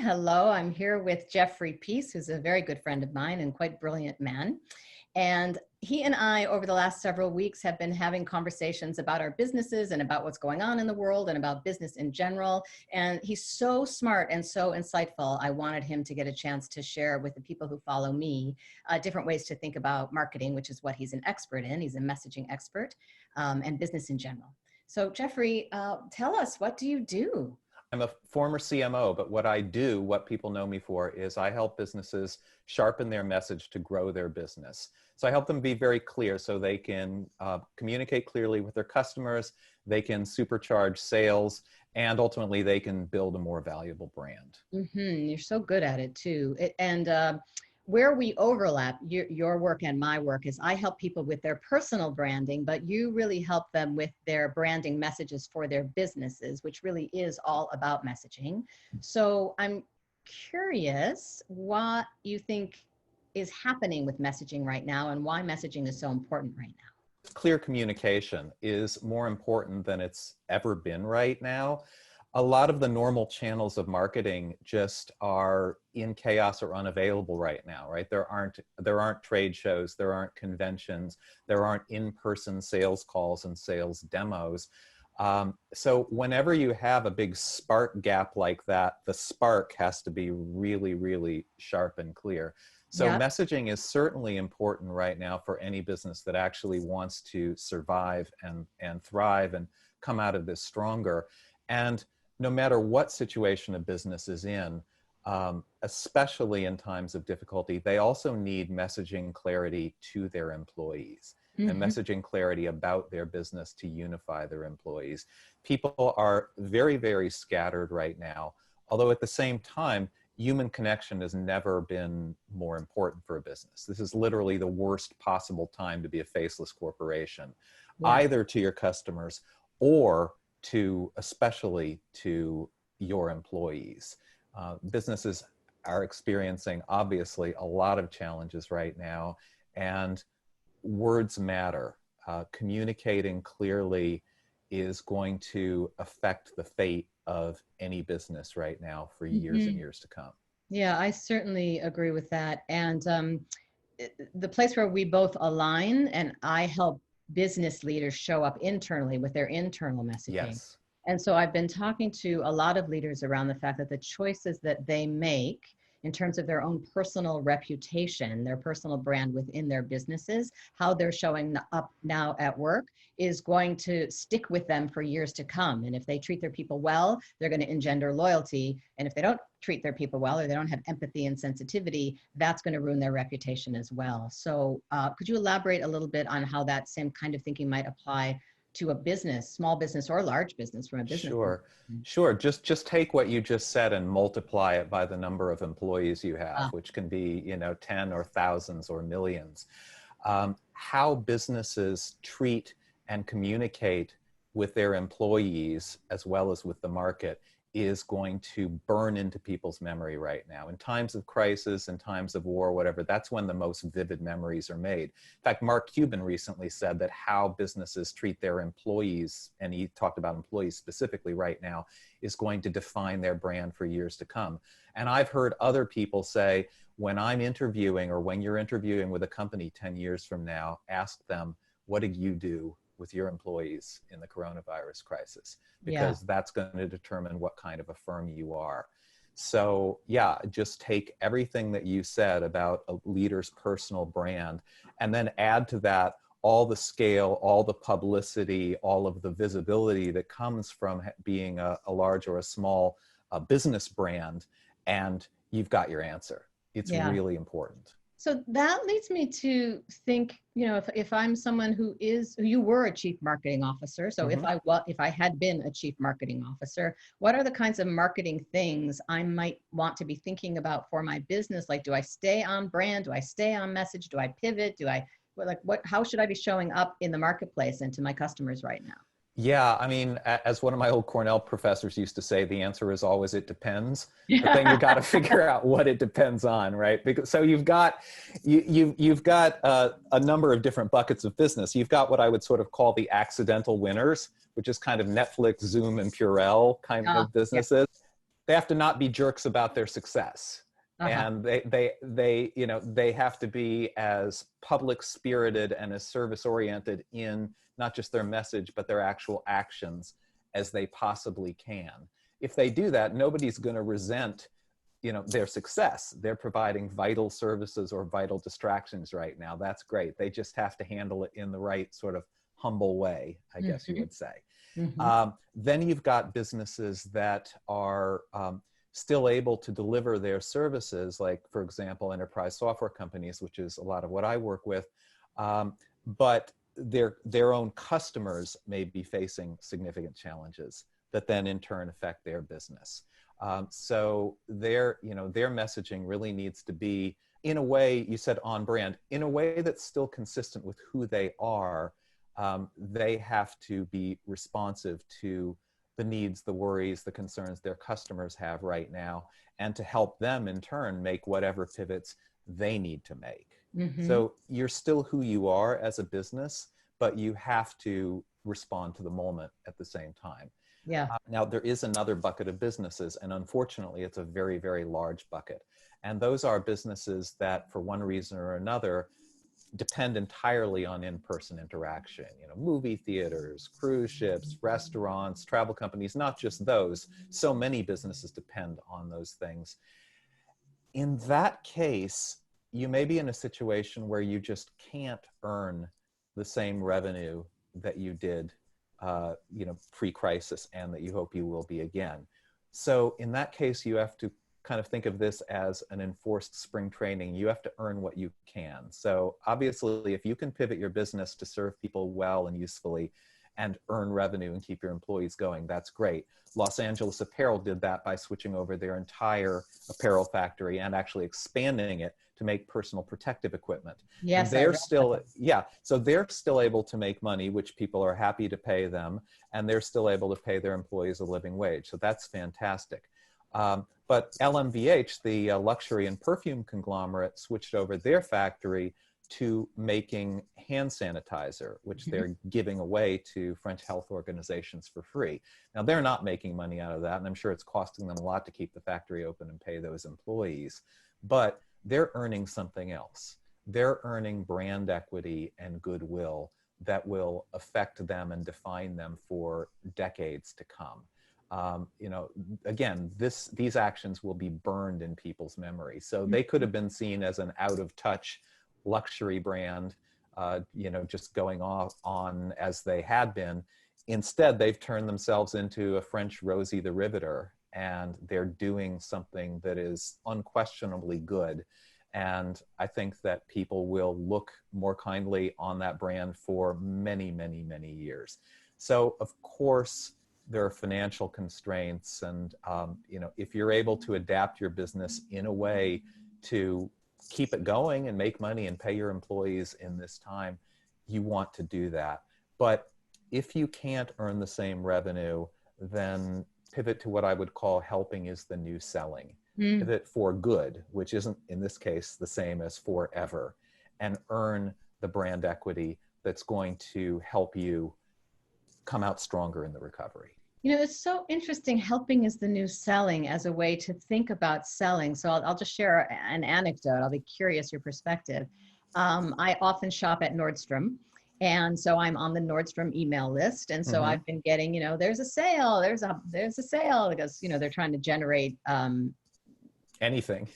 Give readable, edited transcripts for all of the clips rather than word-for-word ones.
Hello, I'm here with Jeffrey Pease, who's a very good friend of mine and quite brilliant man. And he and I, over the last several weeks, have been having conversations about our businesses and about what's going on in the world and about business in general. And he's so smart and so insightful. I wanted him to get a chance to share with the people who follow me different ways to think about marketing, which is what he's an expert in. He's a messaging expert and business in general. So Jeffrey, tell us, what do you do? I'm a former CMO, but what I do, what people know me for, is I help businesses sharpen their message to grow their business. So I help them be very clear so they can communicate clearly with their customers, they can supercharge sales, and ultimately they can build a more valuable brand. You're so good at it too. Where we overlap, your work and my work, is I help people with their personal branding, but you really help them with their branding messages for their businesses, which really is all about messaging. So I'm curious what you think is happening with messaging right now and why messaging is so important right now. Clear communication is more important than it's ever been right now. A lot of the normal channels of marketing just are in chaos or unavailable right now, right? There aren't trade shows, there aren't conventions, there aren't in-person sales calls and sales demos. So whenever you have a big spark gap like that, the spark has to be really, really sharp and clear. So messaging is certainly important right now for any business that actually wants to survive and thrive and come out of this stronger. And no matter what situation a business is in, especially in times of difficulty, they also need messaging clarity to their employees and messaging clarity about their business to unify their employees. People are very, very scattered right now, although at the same time, human connection has never been more important for a business. This is literally the worst possible time to be a faceless corporation, either to your customers or especially to your employees. Businesses are experiencing, obviously, a lot of challenges right now, and words matter. Communicating clearly is going to affect the fate of any business right now for years and years to come. Yeah, I certainly agree with that. And the place where we both align, and I help business leaders show up internally with their internal messaging. Yes. And so I've been talking to a lot of leaders around the fact that the choices that they make in terms of their own personal reputation, their personal brand within their businesses, how they're showing up now at work is going to stick with them for years to come. And if they treat their people well, they're going to engender loyalty. And if they don't treat their people well, or they don't have empathy and sensitivity, that's going to ruin their reputation as well. So could you elaborate a little bit on how that same kind of thinking might apply to a business, small business or large business from a business? Sure. Just take what you just said and multiply it by the number of employees you have, which can be, 10 or thousands or millions. How businesses treat and communicate with their employees as well as with the market is going to burn into people's memory right now. In times of crisis, in times of war, whatever, that's when the most vivid memories are made. In fact, Mark Cuban recently said that how businesses treat their employees, and he talked about employees specifically right now, is going to define their brand for years to come. And I've heard other people say, when I'm interviewing or when you're interviewing with a company 10 years from now, ask them, what did you do with your employees in the coronavirus crisis? Because that's going to determine what kind of a firm you are. So just take everything that you said about a leader's personal brand and then add to that all the scale, all the publicity, all of the visibility that comes from being a large or a small business brand, and you've got your answer. It's really important. So that leads me to think, if I'm someone who you were a chief marketing officer. So if I had been a chief marketing officer, what are the kinds of marketing things I might want to be thinking about for my business? Like, do I stay on brand? Do I stay on message? Do I pivot? How should I be showing up in the marketplace and to my customers right now? Yeah, I mean, as one of my old Cornell professors used to say, the answer is always it depends. But then you got to figure out what it depends on, right? Because so you've got a number of different buckets of business. You've got what I would sort of call the accidental winners, which is kind of Netflix, Zoom, and Purell kind of businesses. they have to not be jerks about their success. Uh-huh. And they have to be as public spirited and as service oriented in not just their message, but their actual actions as they possibly can. If they do that, nobody's going to resent, their success. They're providing vital services or vital distractions right now. That's great. They just have to handle it in the right sort of humble way, I guess you would say. Then you've got businesses that are still able to deliver their services, like, for example, enterprise software companies, which is a lot of what I work with, but their own customers may be facing significant challenges that then in turn affect their business. So their messaging really needs to be, in a way, you said on brand, in a way that's still consistent with who they are. They have to be responsive to the needs, the worries, the concerns their customers have right now, and to help them in turn make whatever pivots they need to make. So you're still who you are as a business, but you have to respond to the moment at the same time. Yeah. Now, there is another bucket of businesses, and unfortunately, it's a very, very large bucket. And those are businesses that, for one reason or another, depend entirely on in-person interaction. Movie theaters, cruise ships, restaurants, travel companies, not just those. So many businesses depend on those things. In that case, you may be in a situation where you just can't earn the same revenue that you did pre-crisis, and that you hope you will be again. So in that case, you have to kind of think of this as an enforced spring training. You have to earn what you can. So obviously, if you can pivot your business to serve people well and usefully and earn revenue and keep your employees going, that's great. Los Angeles Apparel did that by switching over their entire apparel factory and actually expanding it to make personal protective equipment. Yes, and they're still, so they're still able to make money, which people are happy to pay them, and they're still able to pay their employees a living wage. So that's fantastic. But LMVH, the luxury and perfume conglomerate, switched over their factory to making hand sanitizer, which they're giving away to French health organizations for free. Now, they're not making money out of that, and I'm sure it's costing them a lot to keep the factory open and pay those employees, but they're earning something else. They're earning brand equity and goodwill that will affect them and define them for decades to come. Again, these actions will be burned in people's memory. So they could have been seen as an out-of-touch luxury brand, just going off on as they had been. Instead, they've turned themselves into a French Rosie the Riveter, and they're doing something that is unquestionably good. And I think that people will look more kindly on that brand for many, many, many years. So, of course, there are financial constraints, and if you're able to adapt your business in a way to keep it going and make money and pay your employees in this time, you want to do that. But if you can't earn the same revenue, then pivot to what I would call helping is the new selling. Pivot for good, which isn't in this case the same as forever, and earn the brand equity that's going to help you come out stronger in the recovery. It's so interesting. Helping is the new selling as a way to think about selling. So I'll just share an anecdote. I'll be curious your perspective. I often shop at Nordstrom. And so I'm on the Nordstrom email list. And so I've been getting, there's a sale, there's a sale, because, they're trying to generate anything,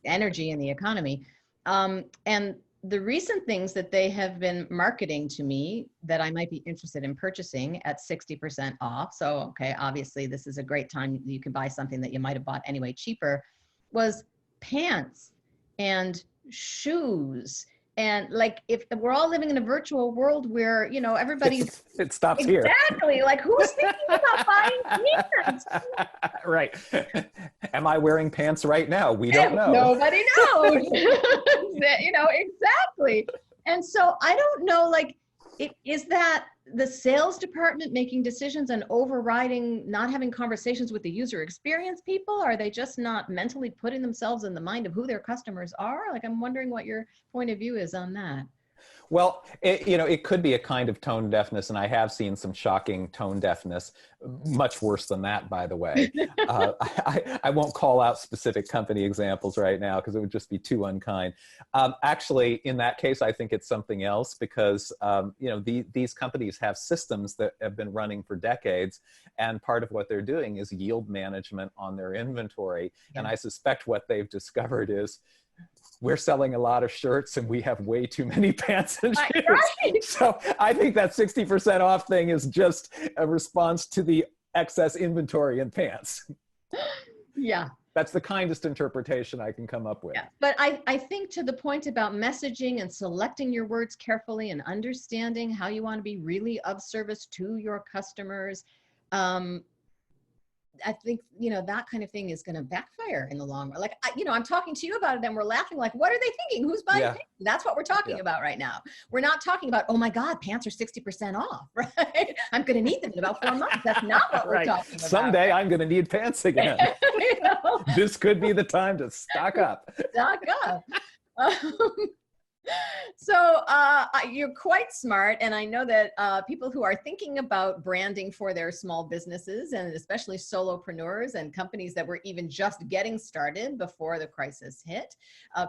energy in the economy. And the recent things that they have been marketing to me that I might be interested in purchasing at 60% off. So, okay, obviously this is a great time. You can buy something that you might have bought anyway cheaper, was pants and shoes. And like, if we're all living in a virtual world where, everybody's it stops here. Exactly. Like, who's thinking about buying pants? Right. Am I wearing pants right now? We don't know. Nobody knows. Exactly. And so I don't know, is that the sales department making decisions and overriding, not having conversations with the user experience people? Are they just not mentally putting themselves in the mind of who their customers are? I'm wondering what your point of view is on that. Well, it could be a kind of tone deafness, and I have seen some shocking tone deafness, much worse than that, by the way. I won't call out specific company examples right now because it would just be too unkind. Actually, in that case, I think it's something else because these companies have systems that have been running for decades, and part of what they're doing is yield management on their inventory. Yeah. And I suspect what they've discovered is we're selling a lot of shirts and we have way too many pants and shoes. Right. So I think that 60% off thing is just a response to the excess inventory in pants. Yeah. That's the kindest interpretation I can come up with. Yeah. But I think to the point about messaging and selecting your words carefully and understanding how you want to be really of service to your customers, I think, that kind of thing is going to backfire in the long run. Like, I'm talking to you about it and we're laughing like, what are they thinking? Who's buying pants? That's what we're talking about right now. We're not talking about, oh my God, pants are 60% off, right? I'm going to need them in about 4 months. That's not what we're talking about. Someday I'm going to need pants again. This could be the time to stock up. Stock up. So you're quite smart, and I know that people who are thinking about branding for their small businesses, and especially solopreneurs and companies that were even just getting started before the crisis hit,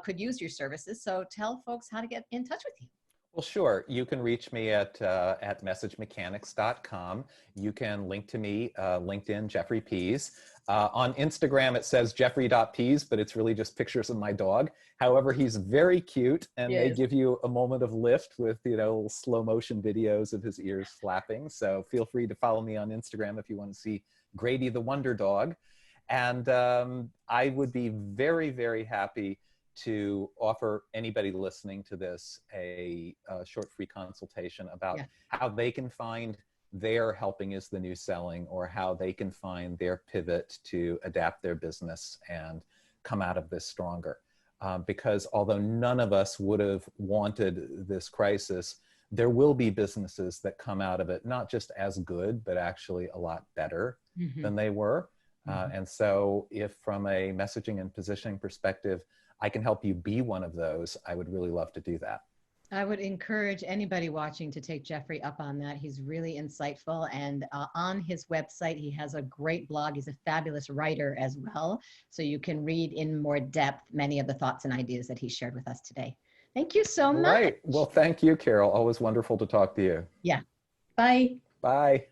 could use your services. So tell folks how to get in touch with you. Well, sure. You can reach me at messagemechanics.com. You can link to me, LinkedIn, Jeffrey Pease. On Instagram, it says jeffrey.pease, but it's really just pictures of my dog. However, he's very cute and they give you a moment of lift with, little slow motion videos of his ears flapping. So feel free to follow me on Instagram if you want to see Grady the Wonder Dog. And I would be very, very happy to offer anybody listening to this a short free consultation about how they can find their helping is the new selling, or how they can find their pivot to adapt their business and come out of this stronger. Because although none of us would have wanted this crisis, there will be businesses that come out of it not just as good, but actually a lot better than they were. And so if from a messaging and positioning perspective, I can help you be one of those, I would really love to do that. I would encourage anybody watching to take Jeffrey up on that. He's really insightful, and on his website, he has a great blog. He's a fabulous writer as well. So you can read in more depth many of the thoughts and ideas that he shared with us today. Thank you so much. Right. Well, thank you, Carol. Always wonderful to talk to you. Yeah. Bye. Bye.